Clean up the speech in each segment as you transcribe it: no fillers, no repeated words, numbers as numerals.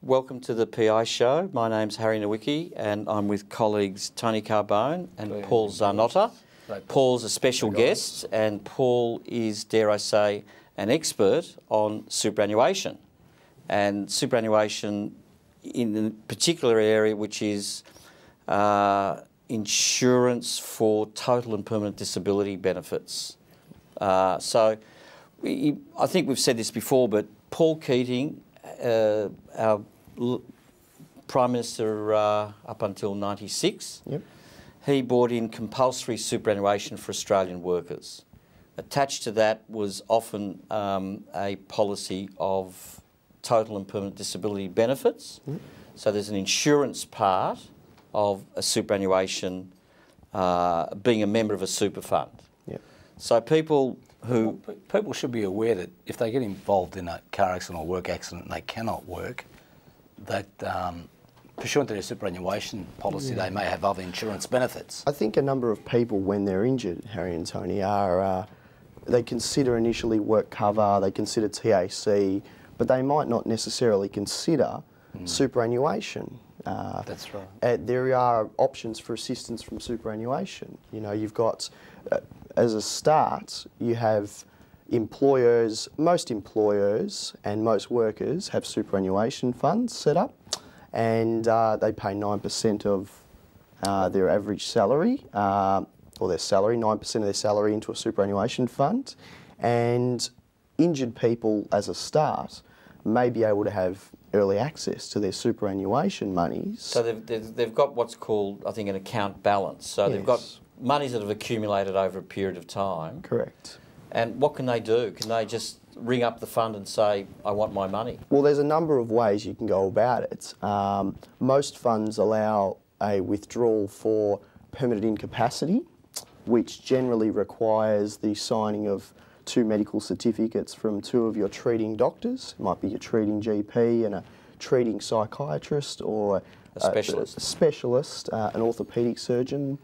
Welcome to the PI show. My name's Harry Nowicki and I'm with colleagues Tony Carbone and Paul Czarnota. Paul's a special guest and Paul is, dare I say, an expert on superannuation. And superannuation in a particular area which is insurance for total and permanent disability benefits. I think we've said this before, but Paul Keating, our Prime Minister up until '96, he brought in compulsory superannuation for Australian workers. Attached to that was often a policy of total and permanent disability benefits. So there's an insurance part of a superannuation being a member of a super fund. So people should be aware that if they get involved in a car accident or work accident and they cannot work, that pursuant to their superannuation policy, they may have other insurance benefits. I think a number of people, when they're injured, Harry and Tony, are they consider initially work cover, they consider TAC, but they might not necessarily consider superannuation. That's right. There are options for assistance from superannuation. You know, you've got, as a start, you have employers, most employers and most workers have superannuation funds set up, and they pay 9% of their average salary, or their salary, 9% of their salary into a superannuation fund. And injured people, as a start, may be able to have early access to their superannuation monies. So they've got what's called, I think, an account balance. So they've got monies that have accumulated over a period of time. Correct. And what can they do? Can they just ring up the fund and say, I want my money? Well, there's a number of ways you can go about it. Most funds allow a withdrawal for permanent incapacity, which generally requires the signing of 2 medical certificates from 2 of your treating doctors. It might be your treating GP and a treating psychiatrist, or a specialist, an orthopaedic surgeon.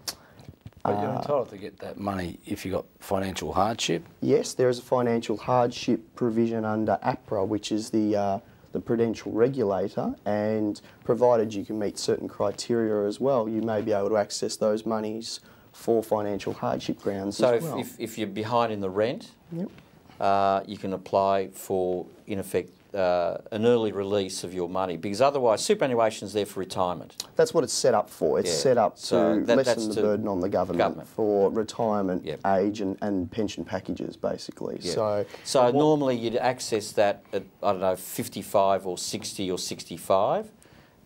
But you're entitled to get that money if you've got financial hardship? Yes, there is a financial hardship provision under APRA, which is the prudential regulator, and provided you can meet certain criteria as well, you may be able to access those monies for financial hardship grounds as well. So if you're behind in the rent, you can apply for, in effect, an early release of your money, because otherwise superannuation is there for retirement. That's what it's set up for. It's set up to lessen the burden on the government for retirement age and pension packages, basically. So normally you'd access that at, I don't know, 55 or 60 or 65,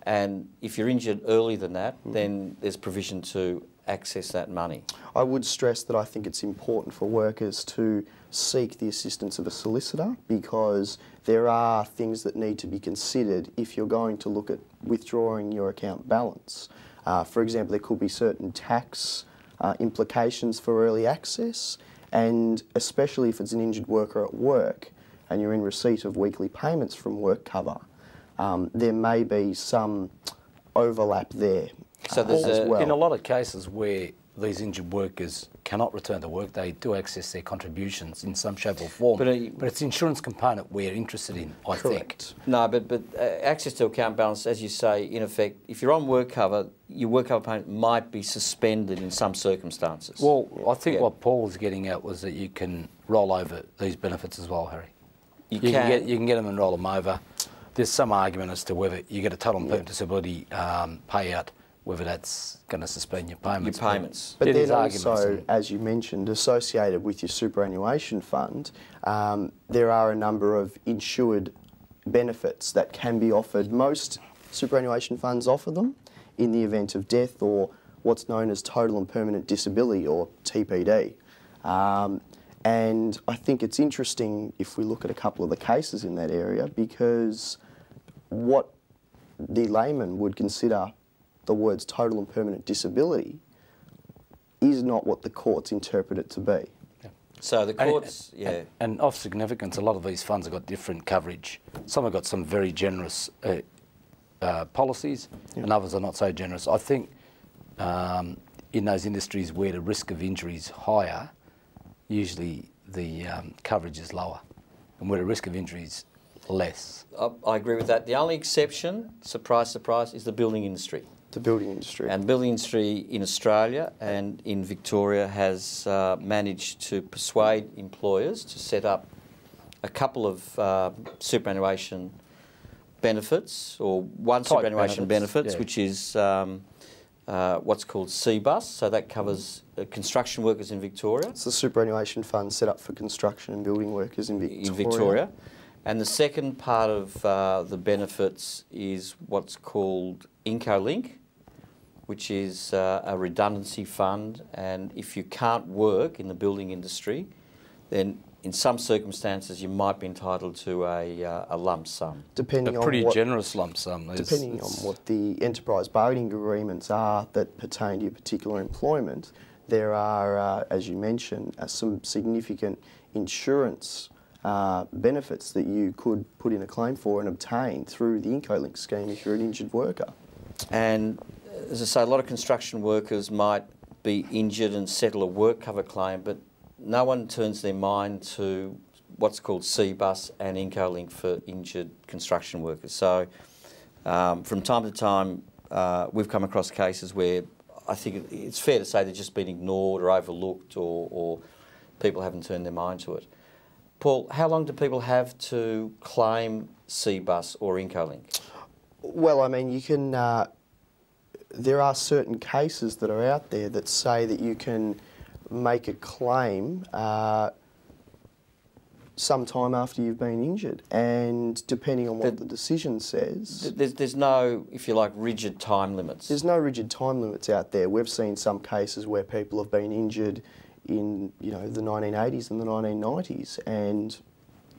and if you're injured earlier than that, then there's provision to access that money. I would stress that I think it's important for workers to seek the assistance of a solicitor, because there are things that need to be considered if you're going to look at withdrawing your account balance. For example, there could be certain tax implications for early access, and especially if it's an injured worker at work and you're in receipt of weekly payments from work cover, there may be some overlap there. So there's in a lot of cases where these injured workers cannot return to work, they do access their contributions in some shape or form. But it's the insurance component we're interested in, I think. No, but access to account balance, as you say, in effect, if you're on work cover, your work cover payment might be suspended in some circumstances. Well, I think what Paul was getting at was that you can roll over these benefits as well, Harry. You can get them and roll them over. There's some argument as to whether you get a total and permanent disability payout, whether that's going to suspend your payments. But then also, as you mentioned, associated with your superannuation fund, there are a number of insured benefits that can be offered. Most superannuation funds offer them in the event of death or what's known as total and permanent disability, or TPD. And I think it's interesting if we look at a couple of the cases in that area, because what the layman would consider the words total and permanent disability is not what the courts interpret it to be. So the courts, and of significance, a lot of these funds have got different coverage. Some have got some very generous policies, and others are not so generous. I think in those industries where the risk of injury is higher, usually the coverage is lower. And where the risk of injury is less. I agree with that. The only exception, surprise, surprise, is the building industry. The building industry. And building industry in Australia and in Victoria has managed to persuade employers to set up a couple of superannuation benefits, or one superannuation benefits, which is what's called CBUS. So that covers construction workers in Victoria. It's the superannuation fund set up for construction and building workers in Victoria. And the second part of the benefits is what's called IncoLink, which is a redundancy fund. And if you can't work in the building industry, then in some circumstances you might be entitled to a lump sum. Depending a pretty generous lump sum. Depending on what the enterprise bargaining agreements are that pertain to your particular employment, there are, as you mentioned, some significant insurance benefits that you could put in a claim for and obtain through the IncoLink scheme if you're an injured worker. And as I say, a lot of construction workers might be injured and settle a work cover claim, but no one turns their mind to what's called CBUS and IncoLink for injured construction workers. So from time to time, we've come across cases where I think it's fair to say they've just been ignored or overlooked, or people haven't turned their mind to it. Paul, how long do people have to claim CBUS or IncoLink? Well, I mean, you can. There are certain cases that are out there that say that you can make a claim sometime after you've been injured, and depending on what the decision says, there's no, if you like, rigid time limits. There's no rigid time limits out there. We've seen some cases where people have been injured in, you know, the 1980s and the 1990s, and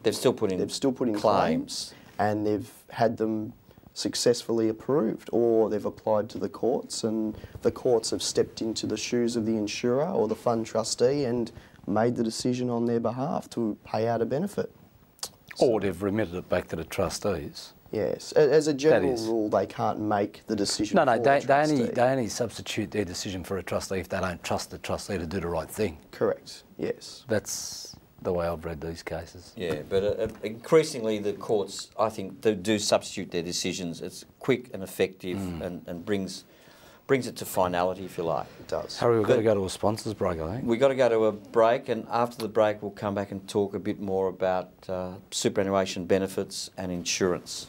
they've still put in claims, and they've had them successfully approved, or they've applied to the courts, and the courts have stepped into the shoes of the insurer or the fund trustee and made the decision on their behalf to pay out a benefit. Or they've remitted it back to the trustees. Yes, as a general rule, they can't make the decision. No, they only substitute their decision for a trustee if they don't trust the trustee to do the right thing. Correct. Yes. That's the way I've read these cases. Yeah, but increasingly the courts, I think, do substitute their decisions. It's quick and effective, and brings it to finality, if you like. It does. Harry, we've got to go to a sponsors break, I think. We've got to go to a break, and after the break we'll come back and talk a bit more about superannuation benefits and insurance.